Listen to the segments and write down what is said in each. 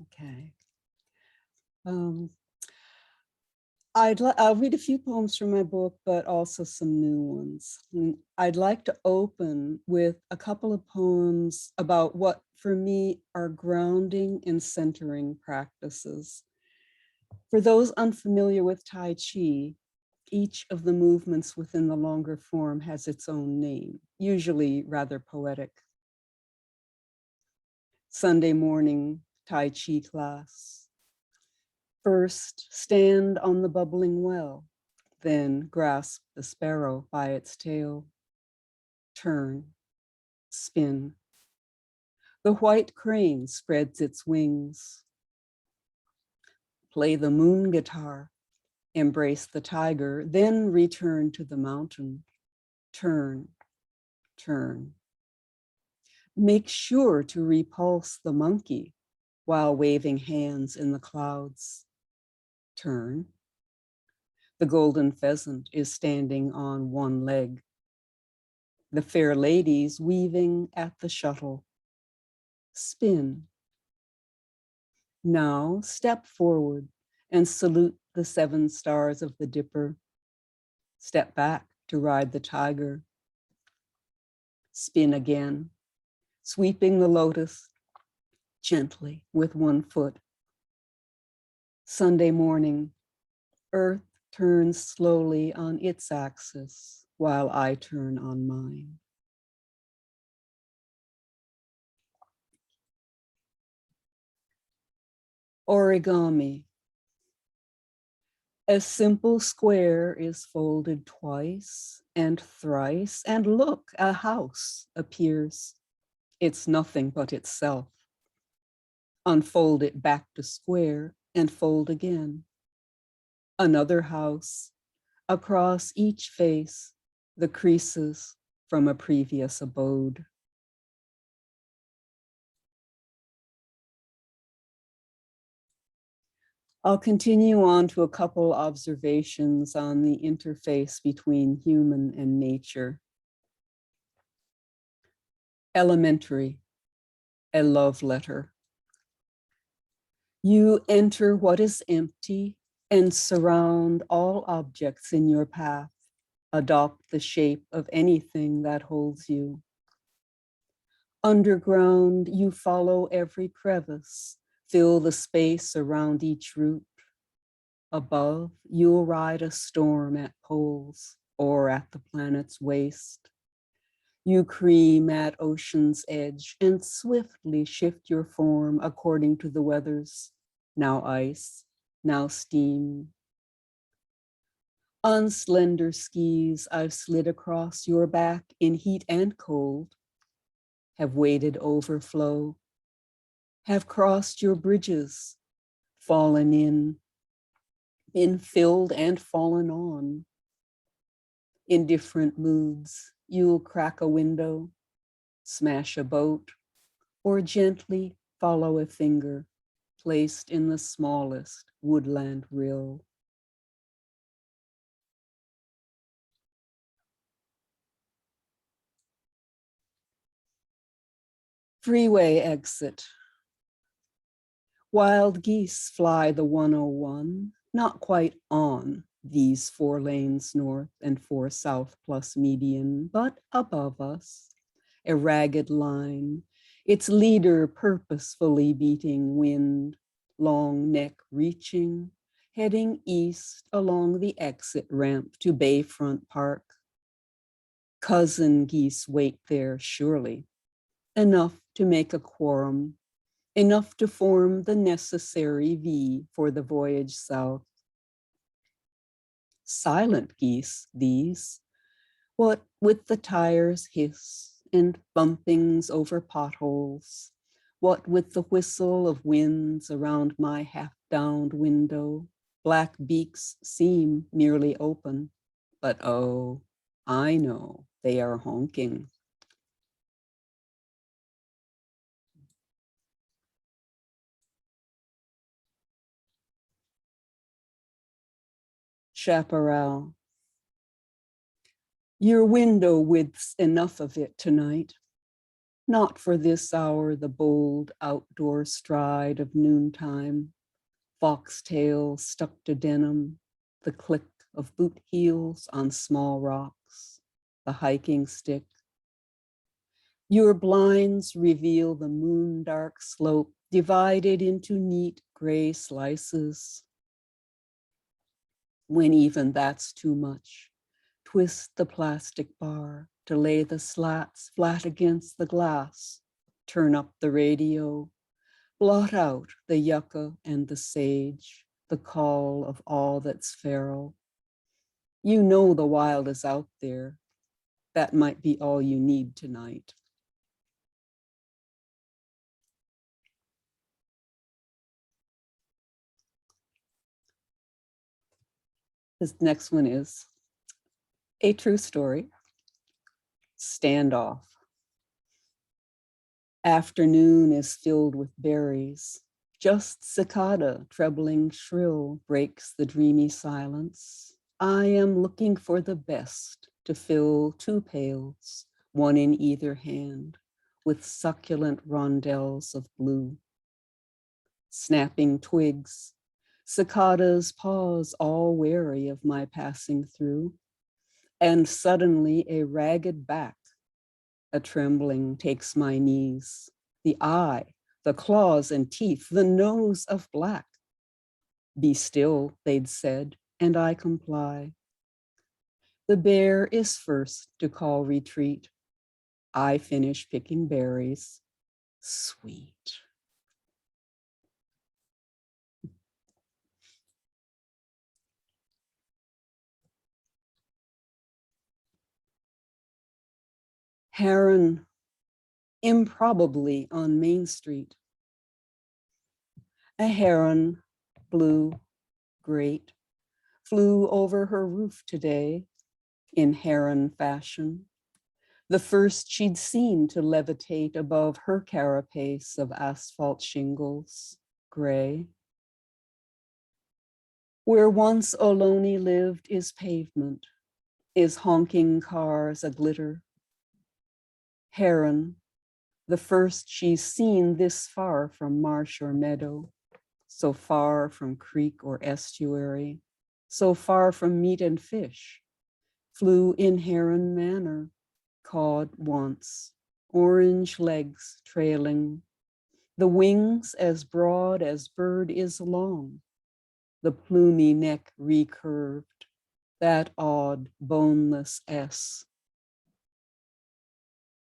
Okay. I'll read a few poems from my book, but also some new ones. I'd like to open with a couple of poems about what, for me, are grounding and centering practices. For those unfamiliar with Tai Chi, each of the movements within the longer form has its own name, usually rather poetic. Sunday morning Tai Chi class. First, stand on the bubbling well, then grasp the sparrow by its tail. Turn, spin. The white crane spreads its wings. Play the moon guitar, embrace the tiger, then return to the mountain. Turn, turn. Make sure to repulse the monkey while waving hands in the clouds. Turn. The golden pheasant is standing on one leg. The fair ladies weaving at the shuttle. Spin. Now step forward and salute the 7 stars of the Dipper. Step back to ride the tiger. Spin again, sweeping the lotus gently with one foot. Sunday morning, Earth turns slowly on its axis while I turn on mine. Origami. A simple square is folded twice and thrice, and look, a house appears. It's nothing but itself. Unfold it back to square and fold again. Another house, across each face, the creases from a previous abode. I'll continue on to a couple observations on the interface between human and nature. Elementary, a love letter. You enter what is empty and surround all objects in your path. Adopt the shape of anything that holds you. Underground, you follow every crevice, fill the space around each root. Above, you'll ride a storm at poles or at the planet's waist. You cream at ocean's edge and swiftly shift your form according to the weathers, now ice, now steam. On slender skis, I've slid across your back in heat and cold, have waded overflow, have crossed your bridges, fallen in, been filled and fallen on. In different moods, you'll crack a window, smash a boat, or gently follow a finger placed in the smallest woodland rill. Freeway exit. Wild geese fly the 101, not quite on these 4 lanes north and 4 south plus median, but above us, a ragged line, its leader purposefully beating wind, long neck reaching, heading east along the exit ramp to Bayfront Park. Cousin geese wait there, surely, enough to make a quorum, enough to form the necessary V for the voyage south. Silent geese, these, what with the tires' hiss and bumpings over potholes, what with the whistle of winds around my half-downed window, black beaks seem merely open, but oh, I know they are honking. Chaparral. Your window width's enough of it tonight. Not for this hour the bold outdoor stride of noontime, foxtail stuck to denim, the click of boot heels on small rocks, the hiking stick. Your blinds reveal the moon-dark slope divided into neat gray slices. When even that's too much, twist the plastic bar to lay the slats flat against the glass, turn up the radio, blot out the yucca and the sage, the call of all that's feral. You know the wild is out there. That might be all you need tonight. This next one is a true story. Standoff. Afternoon is filled with berries. Just cicada trebling shrill breaks the dreamy silence. I am looking for the best to fill 2 pails, one in either hand, with succulent rondelles of blue. Snapping twigs, cicadas pause all wary of my passing through, and suddenly a ragged back, a trembling takes my knees, the eye, the claws and teeth, the nose of black. Be still, they'd said, and I comply. The bear is first to call retreat. I finish picking berries. Sweet. Heron, improbably on Main Street. A heron, blue, great, flew over her roof today in heron fashion, the first she'd seen to levitate above her carapace of asphalt shingles, gray. Where once Ohlone lived is pavement, is honking cars a glitter. Heron, the first she's seen this far from marsh or meadow, so far from creek or estuary, so far from meat and fish, flew in heron manner, cawed once, orange legs trailing, the wings as broad as bird is long, the plumy neck recurved, that odd boneless S.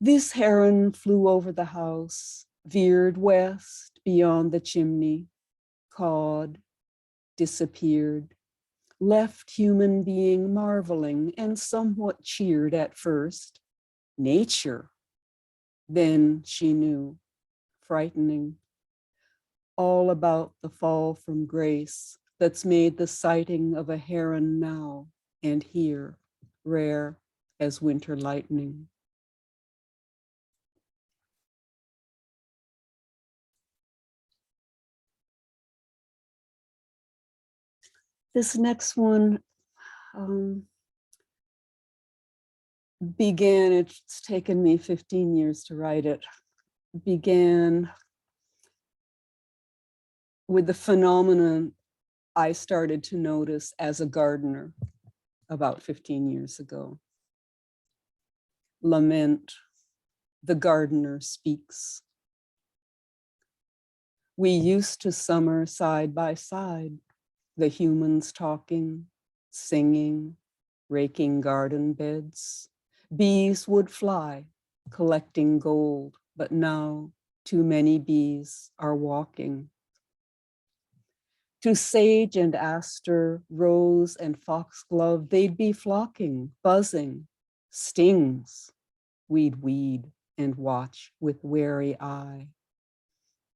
This heron flew over the house, veered west beyond the chimney, cawed, disappeared, left human being marveling and somewhat cheered at first. Nature. Then she knew, frightening, all about the fall from grace that's made the sighting of a heron now and here rare as winter lightning. This next one began, it's taken me 15 years to write it, began with the phenomenon I started to notice as a gardener about 15 years ago. Lament, the gardener speaks. We used to summer side by side, the humans talking, singing, raking garden beds. Bees would fly, collecting gold, but now too many bees are walking. To sage and aster, rose and foxglove, they'd be flocking, buzzing, stings. We'd weed and watch with wary eye.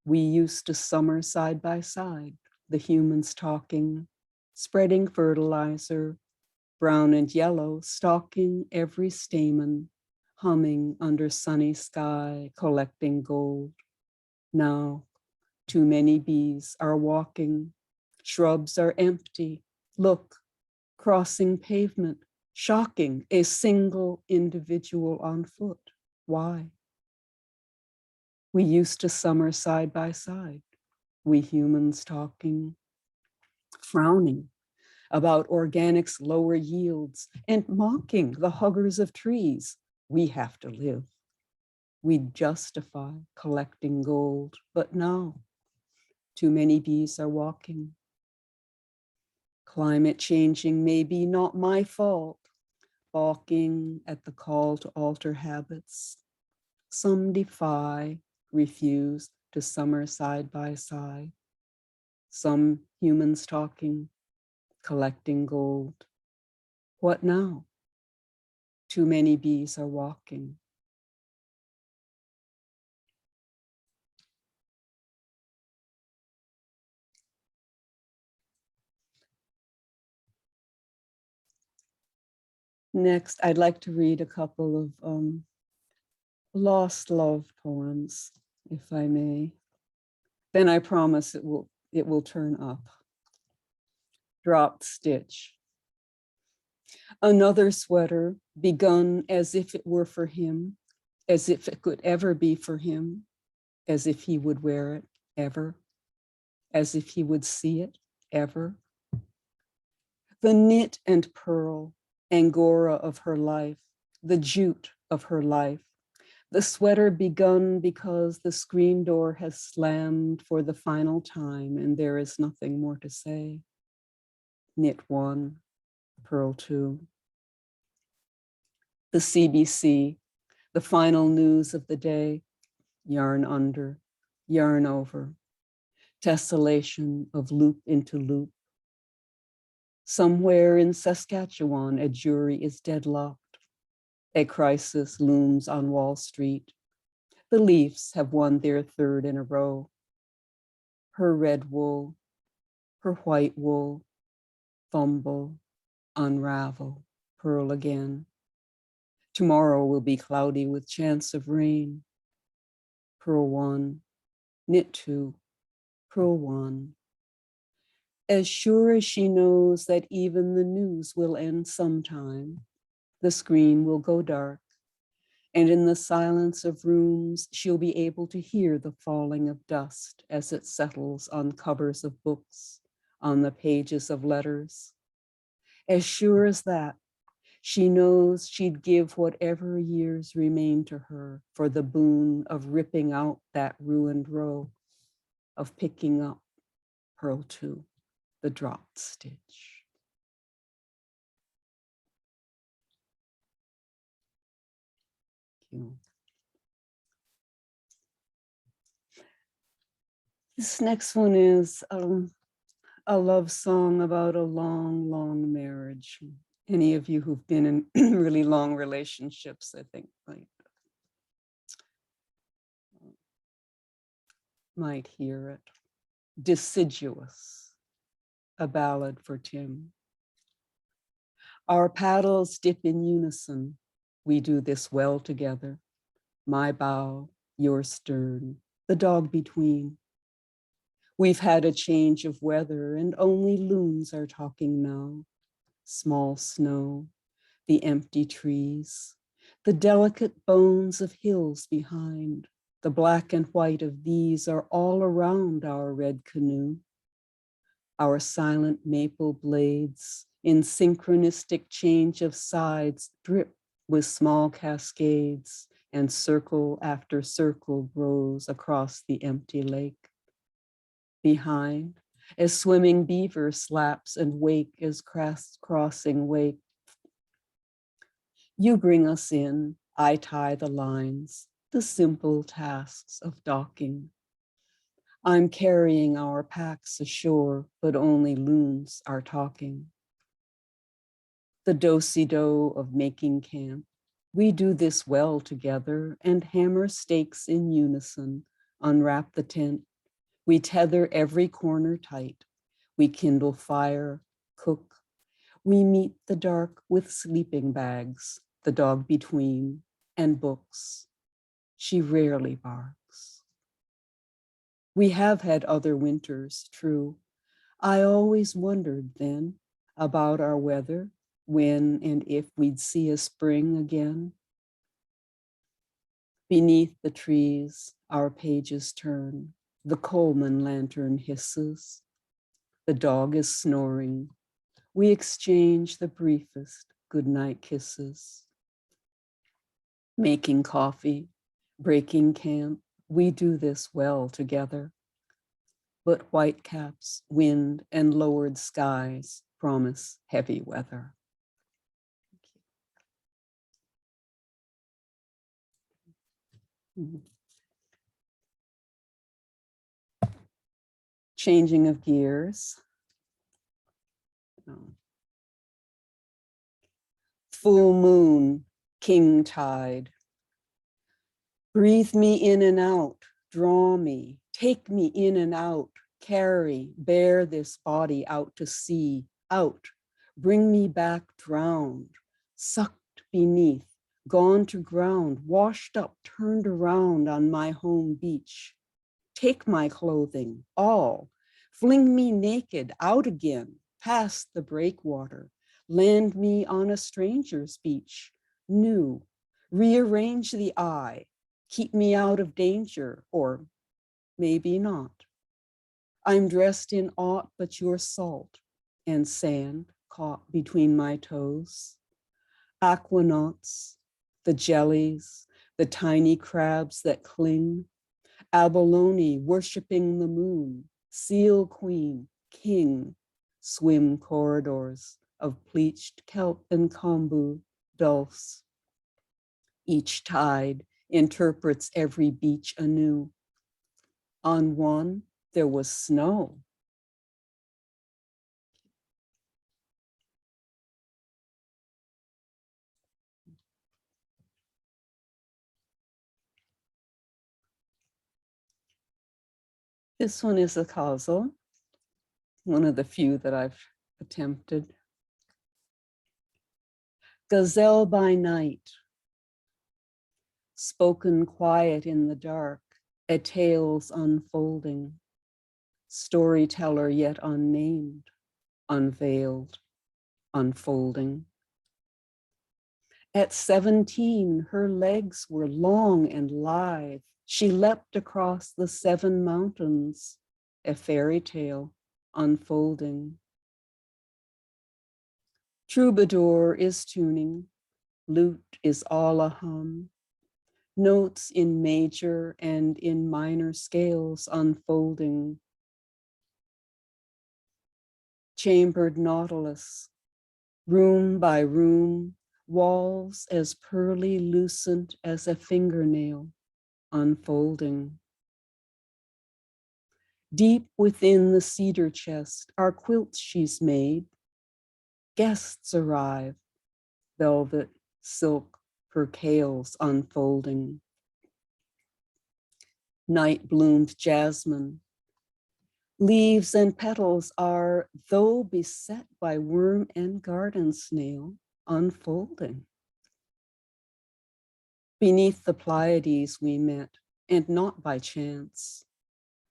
We used to summer side by side, the humans talking, spreading fertilizer, brown and yellow, stalking every stamen, humming under sunny sky, collecting gold. Now, too many bees are walking, shrubs are empty. Look, crossing pavement, shocking, a single individual on foot. Why? We used to summer side by side, we humans talking, frowning about organics' lower yields and mocking the huggers of trees. We have to live. We'd justify collecting gold, but now too many bees are walking. Climate changing may be not my fault, balking at the call to alter habits. Some defy, refuse to summer side by side. Some humans talking, collecting gold. What now? Too many bees are walking. Next, I'd like to read a couple of lost love poems, if I may. Then I promise it will turn up. Dropped stitch. Another sweater begun as if it were for him, as if it could ever be for him, as if he would wear it ever, as if he would see it ever. The knit and pearl, angora of her life, the jute of her life, the sweater begun because the screen door has slammed for the final time and there is nothing more to say. Knit one, pearl two. The CBC, the final news of the day, yarn under, yarn over, tessellation of loop into loop. Somewhere in Saskatchewan, a jury is deadlocked. A crisis looms on Wall Street. The Leafs have won their third in a row. Her red wool, her white wool, fumble, unravel, pearl again. Tomorrow will be cloudy with chance of rain. Pearl one, knit two, pearl one. As sure as she knows that even the news will end sometime, the screen will go dark, and in the silence of rooms, she'll be able to hear the falling of dust as it settles on covers of books, on the pages of letters. As sure as that, she knows she'd give whatever years remain to her for the boon of ripping out that ruined row, of picking up pearl two, the dropped stitch. Thank you. This next one is a love song about a long, long marriage. Any of you who've been in really long relationships, I think, might hear it. Deciduous, a ballad for Tim. Our paddles dip in unison. We do this well together. My bow, your stern, the dog between. We've had a change of weather and only loons are talking now. Small snow, the empty trees, the delicate bones of hills behind. The black and white of these are all around our red canoe. Our silent maple blades in synchronistic change of sides drip with small cascades, and circle after circle grows across the empty lake. Behind, a swimming beaver slaps and wake is crossing wake. You bring us in, I tie the lines, the simple tasks of docking. I'm carrying our packs ashore, but only loons are talking. The do-si-do of making camp. We do this well together and hammer stakes in unison, unwrap the tent. We tether every corner tight. We kindle fire, cook. We meet the dark with sleeping bags, the dog between, and books. She rarely barks. We have had other winters, true. I always wondered then about our weather, when and if we'd see a spring again. Beneath the trees, our pages turn. The Coleman lantern hisses. The dog is snoring. We exchange the briefest goodnight kisses. Making coffee, breaking camp, we do this well together. But whitecaps, wind, and lowered skies promise heavy weather. Changing of gears. Full moon, king tide. Breathe me in and out, draw me, take me in and out, carry, bear this body out to sea, out, bring me back drowned, sucked beneath, gone to ground, washed up, turned around on my home beach. Take my clothing, all, fling me naked out again, past the breakwater, land me on a stranger's beach, new, rearrange the eye, keep me out of danger, or maybe not. I'm dressed in aught but your salt and sand caught between my toes. Aquanauts, the jellies, the tiny crabs that cling, abalone worshiping the moon, seal queen, king, swim corridors of bleached kelp and kombu, dulse. Each tide interprets every beach anew. On one, there was snow. This one is a causal, one of the few that I've attempted. Gazelle by night, spoken quiet in the dark, a tale's unfolding, storyteller yet unnamed, unveiled, unfolding. At 17, her legs were long and lithe. She leapt across the 7 mountains, a fairy tale unfolding. Troubadour is tuning, lute is all a hum, notes in major and in minor scales unfolding. Chambered nautilus, room by room, walls as pearly lucent as a fingernail unfolding. Deep within the cedar chest are quilts she's made. Guests arrive, velvet, silk, percales unfolding. Night bloomed jasmine. Leaves and petals are, though beset by worm and garden snail, unfolding. Beneath the Pleiades we met, and not by chance.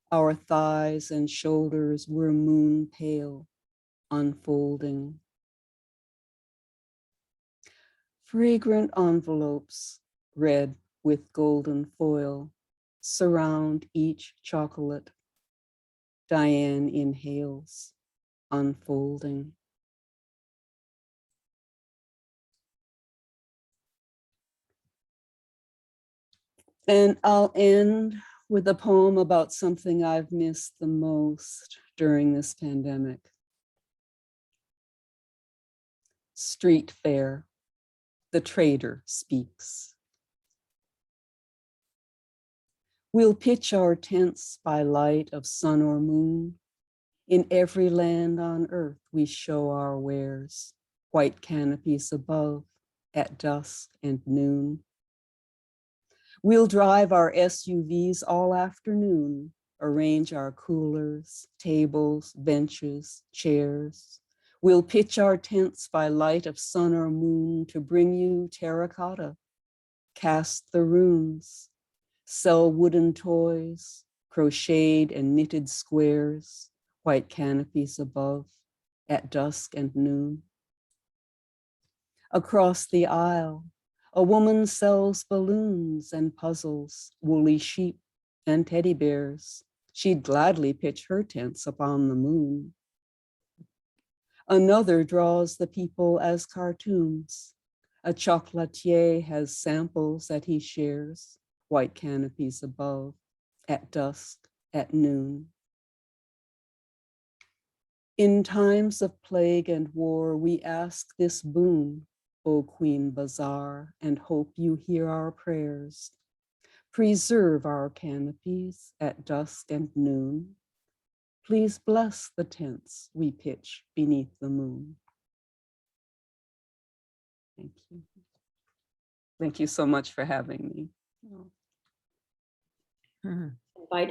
Our thighs and shoulders were moon pale, unfolding. Fragrant envelopes, red with golden foil, surround each chocolate. Diane inhales, unfolding. And I'll end with a poem about something I've missed the most during this pandemic. Street fair, the trader speaks. We'll pitch our tents by light of sun or moon. In every land on earth we show our wares, white canopies above at dusk and noon. We'll drive our SUVs all afternoon, arrange our coolers, tables, benches, chairs. We'll pitch our tents by light of sun or moon to bring you terracotta, cast the runes, sell wooden toys, crocheted and knitted squares, white canopies above at dusk and noon. Across the aisle, A woman sells balloons and puzzles, woolly sheep and teddy bears. She'd gladly pitch her tents upon the moon. Another draws the people as cartoons. A chocolatier has samples that he shares, white canopies above, at dusk, at noon. In times of plague and war, we ask this boon, O Queen Bazaar, and hope you hear our prayers. Preserve our canopies at dusk and noon. Please bless the tents we pitch beneath the moon. Thank you. Thank you so much for having me. Invite